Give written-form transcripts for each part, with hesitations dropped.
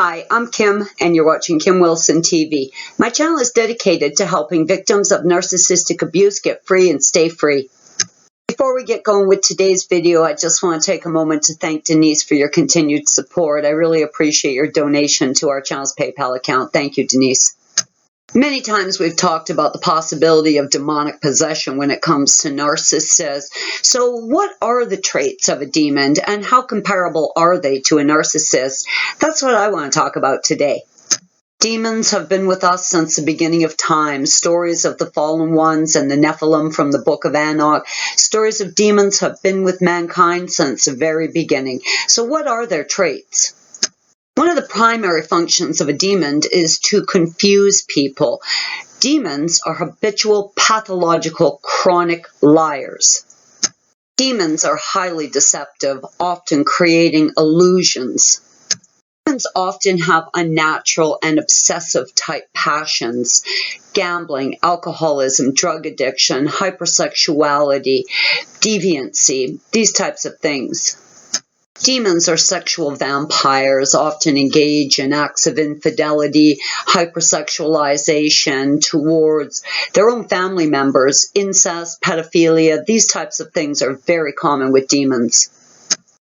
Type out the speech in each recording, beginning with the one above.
Hi, I'm Kim, and you're watching Kim Wilson TV. My channel is dedicated to helping victims of narcissistic abuse get free and stay free. Before we get going with today's video, I just want to take a moment to thank Denise for your continued support. I really appreciate your donation to our channel's PayPal account. Thank you, Denise. Many times we've talked about the possibility of demonic possession when it comes to narcissists. So what are the traits of a demon and how comparable are they to a narcissist? That's what I want to talk about today. Demons have been with us since the beginning of time. Stories of the fallen ones and the Nephilim from the Book of Enoch. Stories of demons have been with mankind since the very beginning. So what are their traits? One of the primary functions of a demon is to confuse people. Demons are habitual, pathological, chronic liars. Demons are highly deceptive, often creating illusions. Demons often have unnatural and obsessive type passions. Gambling, alcoholism, drug addiction, hypersexuality, deviancy, these types of things. Demons are sexual vampires, often engage in acts of infidelity, hypersexualization towards their own family members, incest, pedophilia. These types of things are very common with demons.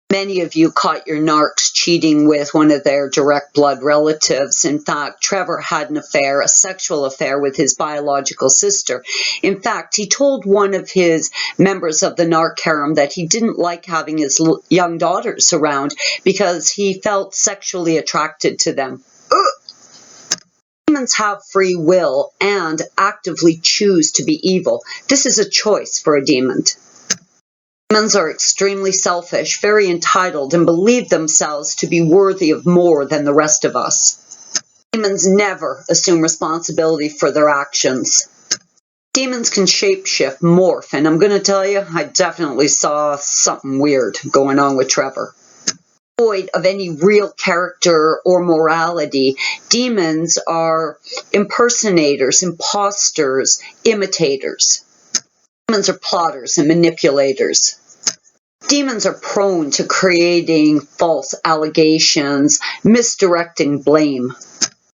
Many of you caught your narcs cheating with one of their direct blood relatives. In fact, Trevor had an affair, a sexual affair with his biological sister. In fact, he told one of his members of the narc harem that he didn't like having his young daughters around because he felt sexually attracted to them. Demons have free will and actively choose to be evil. This is a choice for a demon. Demons are extremely selfish, very entitled, and believe themselves to be worthy of more than the rest of us. Demons never assume responsibility for their actions. Demons can shapeshift, morph, and I'm going to tell you, I definitely saw something weird going on with Trevor. Void of any real character or morality, demons are impersonators, imposters, imitators. Demons are plotters and manipulators. Demons are prone to creating false allegations, misdirecting blame.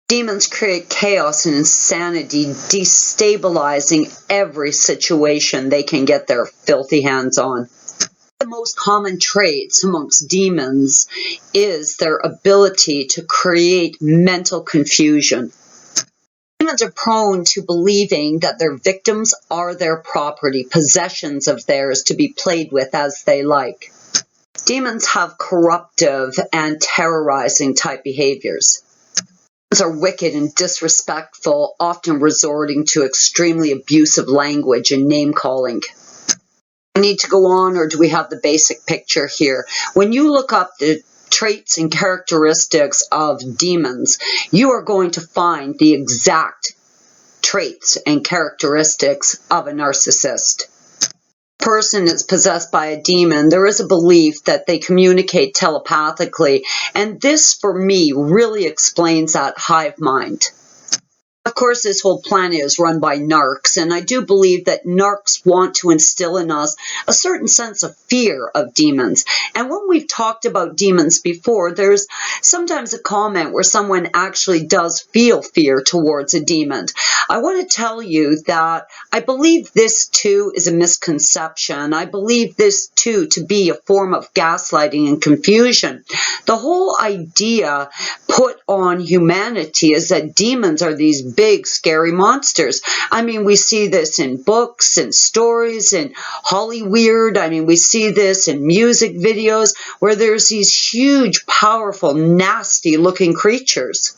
Demons create chaos and insanity, destabilizing every situation they can get their filthy hands on. The most common traits amongst demons is their ability to create mental confusion. Demons are prone to believing that their victims are their property, possessions of theirs to be played with as they like. Demons have corruptive and terrorizing type behaviors. Demons are wicked and disrespectful, often resorting to extremely abusive language and name-calling. I need to go on, or do we have the basic picture here? When you look up the traits and characteristics of demons, you are going to find the exact traits and characteristics of a narcissist. If a person is possessed by a demon, there is a belief that they communicate telepathically, and this, for me, really explains that hive mind. Of course, this whole planet is run by narcs, and I do believe that narcs want to instill in us a certain sense of fear of demons. And when we've talked about demons before, there's sometimes a comment where someone actually does feel fear towards a demon. I want to tell you that I believe this too is a misconception. I believe this too to be a form of gaslighting and confusion. The whole idea put on humanity is that demons are these big, scary monsters. I mean, we see this in books and stories and Hollywood. I mean, we see this in music videos where there's these huge, powerful, nasty-looking creatures.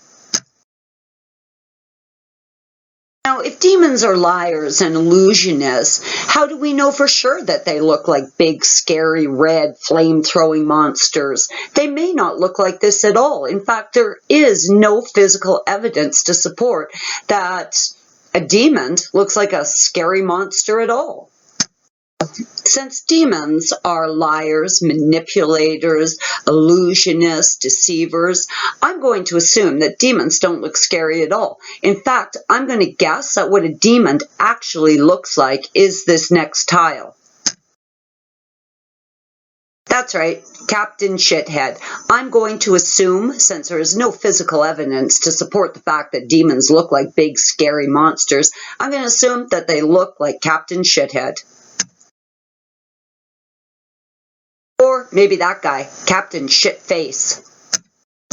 Now, if demons are liars and illusionists, how do we know for sure that they look like big, scary, red, flame-throwing monsters? They may not look like this at all. In fact, there is no physical evidence to support that a demon looks like a scary monster at all. Since demons are liars, manipulators, illusionists, deceivers, I'm going to assume that demons don't look scary at all. In fact, I'm going to guess that what a demon actually looks like is this next tile. That's right, Captain Shithead. I'm going to assume, since there is no physical evidence to support the fact that demons look like big, scary monsters, I'm going to assume that they look like Captain Shithead. Or maybe that guy, Captain Shitface.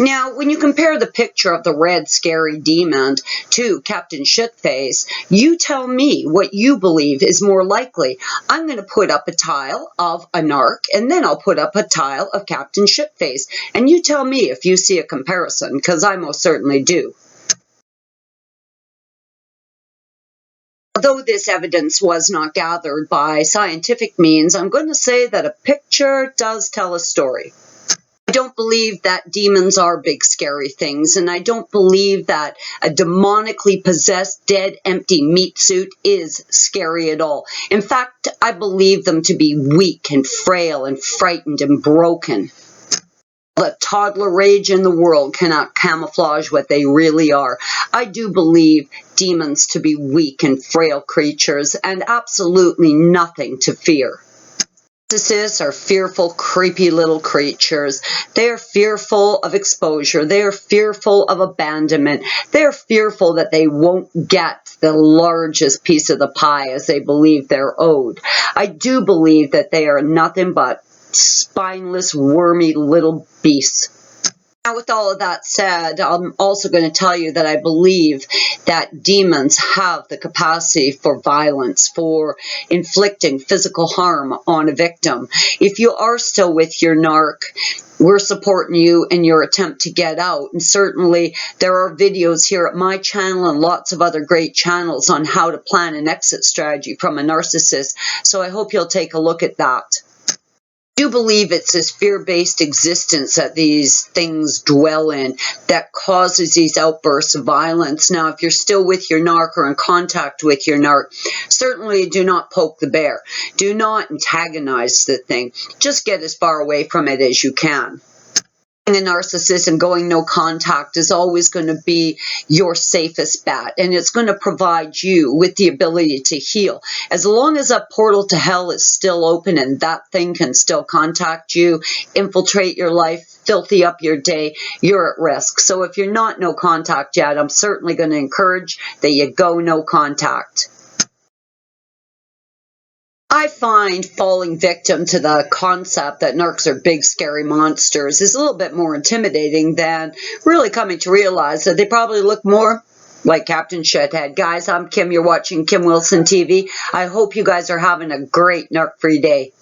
Now, when you compare the picture of the red, scary demon to Captain Shitface, you tell me what you believe is more likely. I'm going to put up a tile of a narc, and then I'll put up a tile of Captain Shitface. And you tell me if you see a comparison, because I most certainly do. Although this evidence was not gathered by scientific means, I'm going to say that a picture does tell a story. I don't believe that demons are big, scary things, and I don't believe that a demonically possessed, dead, empty meat suit is scary at all. In fact, I believe them to be weak and frail and frightened and broken. The toddler rage in the world cannot camouflage what they really are. I do believe demons to be weak and frail creatures and absolutely nothing to fear. Narcissists are fearful, creepy little creatures. They are fearful of exposure. They are fearful of abandonment. They are fearful that they won't get the largest piece of the pie as they believe they're owed. I do believe that they are nothing but spineless, wormy little beasts. Now, with all of that said, I'm also going to tell you that I believe that demons have the capacity for violence, for inflicting physical harm on a victim. If you are still with your narc, we're supporting you in your attempt to get out. And certainly there are videos here at my channel and lots of other great channels on how to plan an exit strategy from a narcissist. So I hope you'll take a look at that. I do believe it's this fear-based existence that these things dwell in that causes these outbursts of violence. Now, if you're still with your narc or in contact with your narc, certainly do not poke the bear. Do not antagonize the thing. Just get as far away from it as you can. A narcissist and going no contact is always going to be your safest bet, and it's going to provide you with the ability to heal. As long as that portal to hell is still open and that thing can still contact you, infiltrate your life, filthy up your day, you're at risk. So if you're not no contact yet, I'm certainly going to encourage that you go no contact. I find falling victim to the concept that narcs are big, scary monsters is a little bit more intimidating than really coming to realize that they probably look more like Captain Shithead. Guys, I'm Kim. You're watching Kim Wilson TV. I hope you guys are having a great narc-free day.